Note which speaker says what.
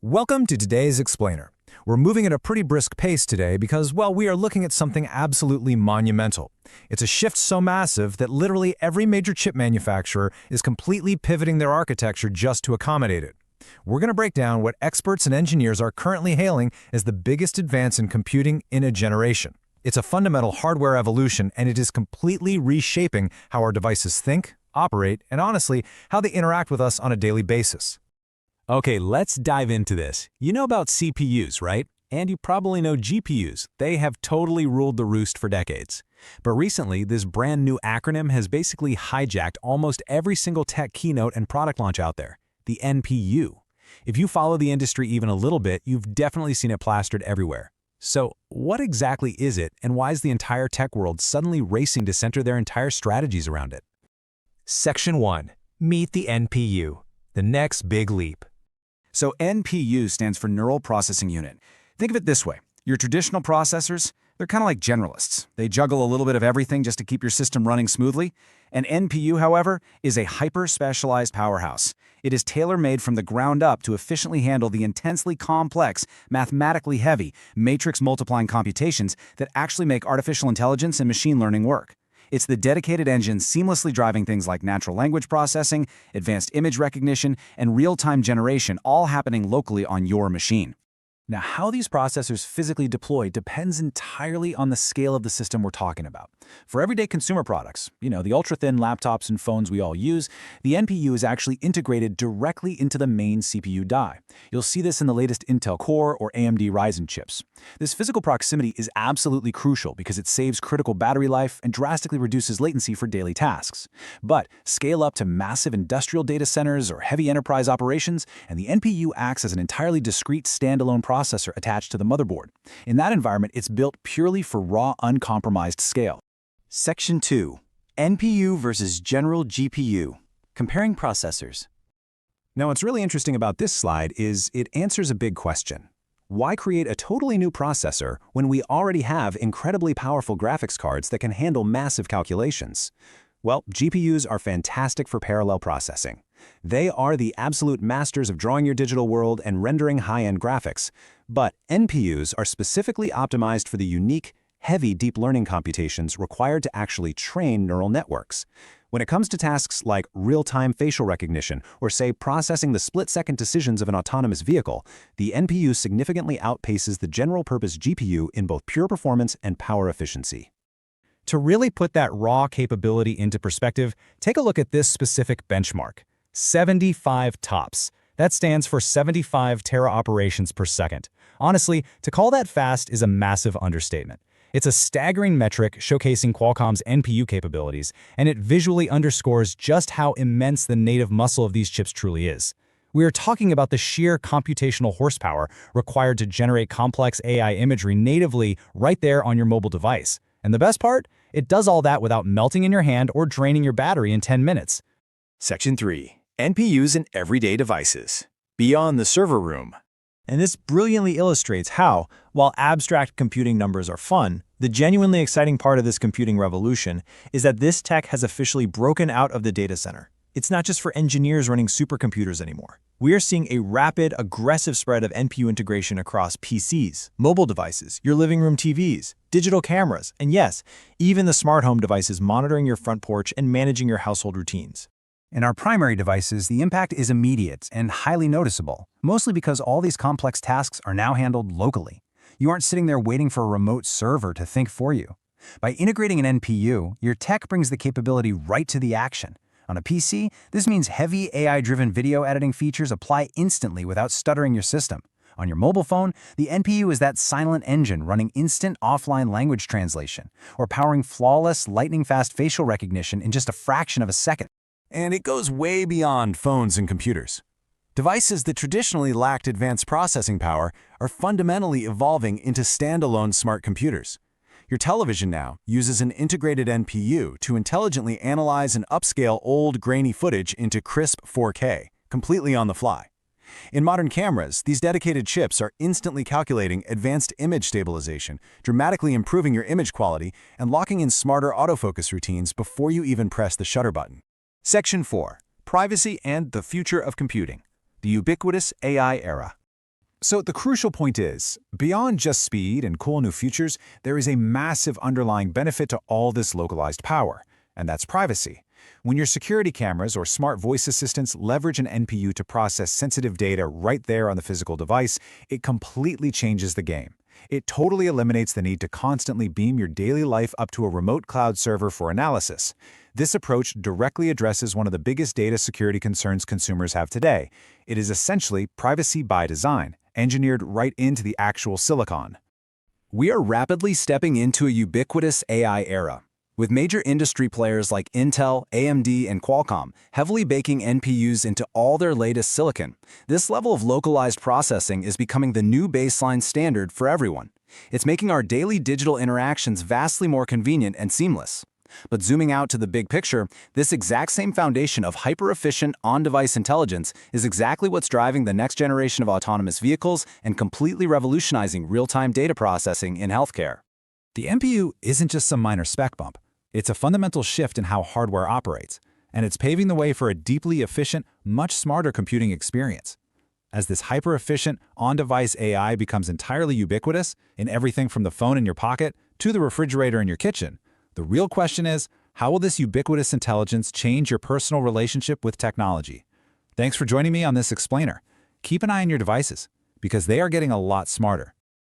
Speaker 1: Welcome to today's Explainer. We're moving at a pretty brisk pace today because, well, we are looking at something absolutely monumental. It's a shift so massive that literally every major chip manufacturer is completely pivoting their architecture just to accommodate it. We're going to break down what experts and engineers are currently hailing as the biggest advance in computing in a generation. It's a fundamental hardware evolution, and it is completely reshaping how our devices think, operate, and honestly, how they interact with us on a daily basis. Okay, let's dive into this. You know about CPUs, right? And you probably know GPUs. They have totally ruled the roost for decades. But recently, this brand new acronym has basically hijacked almost every single tech keynote and product launch out there, the NPU. If you follow the industry even a little bit, you've definitely seen it plastered everywhere. So, what exactly is it, and why is the entire tech world suddenly racing to center their entire strategies around it? Section 1. Meet the NPU, the next big leap.
Speaker 2: So NPU stands for Neural Processing Unit. Think of it this way. Your traditional processors, they're kind of like generalists. They juggle a little bit of everything just to keep your system running smoothly. An NPU, however, is a hyper-specialized powerhouse. It is tailor-made from the ground up to efficiently handle the intensely complex, mathematically heavy, matrix-multiplying computations that actually make artificial intelligence and machine learning work. It's the dedicated engine seamlessly driving things like natural language processing, advanced image recognition, and real-time generation, all happening locally on your machine. Now, how these processors physically deploy depends entirely on the scale of the system we're talking about. For everyday consumer products, the ultra-thin laptops and phones we all use, the NPU is actually integrated directly into the main CPU die. You'll see this in the latest Intel Core or AMD Ryzen chips. This physical proximity is absolutely crucial because it saves critical battery life and drastically reduces latency for daily tasks. But scale up to massive industrial data centers or heavy enterprise operations, and the NPU acts as an entirely discrete standalone processor attached to the motherboard. In that environment, it's built purely for raw, uncompromised scale.
Speaker 3: Section 2. NPU versus General GPU. Comparing processors.
Speaker 1: Now, what's really interesting about this slide is it answers a big question. Why create a totally new processor when we already have incredibly powerful graphics cards that can handle massive calculations? Well, GPUs are fantastic for parallel processing. They are the absolute masters of drawing your digital world and rendering high-end graphics. But NPUs are specifically optimized for the unique, heavy deep learning computations required to actually train neural networks. When it comes to tasks like real-time facial recognition or, say, processing the split-second decisions of an autonomous vehicle, the NPU significantly outpaces the general-purpose GPU in both pure performance and power efficiency. To really put that raw capability into perspective, take a look at this specific benchmark. 75 TOPS. That stands for 75 tera operations per second. Honestly, to call that fast is a massive understatement. It's a staggering metric showcasing Qualcomm's NPU capabilities, and it visually underscores just how immense the native muscle of these chips truly is. We are talking about the sheer computational horsepower required to generate complex AI imagery natively right there on your mobile device. And the best part? It does all that without melting in your hand or draining your battery in 10 minutes.
Speaker 3: Section 3. NPUs in everyday devices. Beyond the server room.
Speaker 4: And this brilliantly illustrates how, while abstract computing numbers are fun, the genuinely exciting part of this computing revolution is that this tech has officially broken out of the data center. It's not just for engineers running supercomputers anymore. We are seeing a rapid, aggressive spread of NPU integration across PCs, mobile devices, your living room TVs, digital cameras, and yes, even the smart home devices monitoring your front porch and managing your household routines.
Speaker 2: In our primary devices, the impact is immediate and highly noticeable, mostly because all these complex tasks are now handled locally. You aren't sitting there waiting for a remote server to think for you. By integrating an NPU, your tech brings the capability right to the action. On a PC, this means heavy AI-driven video editing features apply instantly without stuttering your system. On your mobile phone, the NPU is that silent engine running instant offline language translation, or powering flawless, lightning-fast facial recognition in just a fraction of a second.
Speaker 1: And it goes way beyond phones and computers. Devices that traditionally lacked advanced processing power are fundamentally evolving into standalone smart computers. Your television now uses an integrated NPU to intelligently analyze and upscale old, grainy footage into crisp 4K, completely on the fly. In modern cameras, these dedicated chips are instantly calculating advanced image stabilization, dramatically improving your image quality, and locking in smarter autofocus routines before you even press the shutter button. Section 4. Privacy and the future of computing. The ubiquitous AI era. So the crucial point is, beyond just speed and cool new features, there is a massive underlying benefit to all this localized power, and that's privacy. When your security cameras or smart voice assistants leverage an NPU to process sensitive data right there on the physical device, it completely changes the game. It totally eliminates the need to constantly beam your daily life up to a remote cloud server for analysis. This approach directly addresses one of the biggest data security concerns consumers have today. It is essentially privacy by design, engineered right into the actual silicon.
Speaker 2: We are rapidly stepping into a ubiquitous AI era, with major industry players like Intel, AMD, and Qualcomm heavily baking NPUs into all their latest silicon. This level of localized processing is becoming the new baseline standard for everyone. It's making our daily digital interactions vastly more convenient and seamless. But zooming out to the big picture, this exact same foundation of hyper-efficient, on-device intelligence is exactly what's driving the next generation of autonomous vehicles and completely revolutionizing real-time data processing in healthcare.
Speaker 1: The NPU isn't just some minor spec bump. It's a fundamental shift in how hardware operates, and it's paving the way for a deeply efficient, much smarter computing experience. As this hyper-efficient, on-device AI becomes entirely ubiquitous in everything from the phone in your pocket to the refrigerator in your kitchen, the real question is, how will this ubiquitous intelligence change your personal relationship with technology? Thanks for joining me on this explainer. Keep an eye on your devices, because they are getting a lot smarter.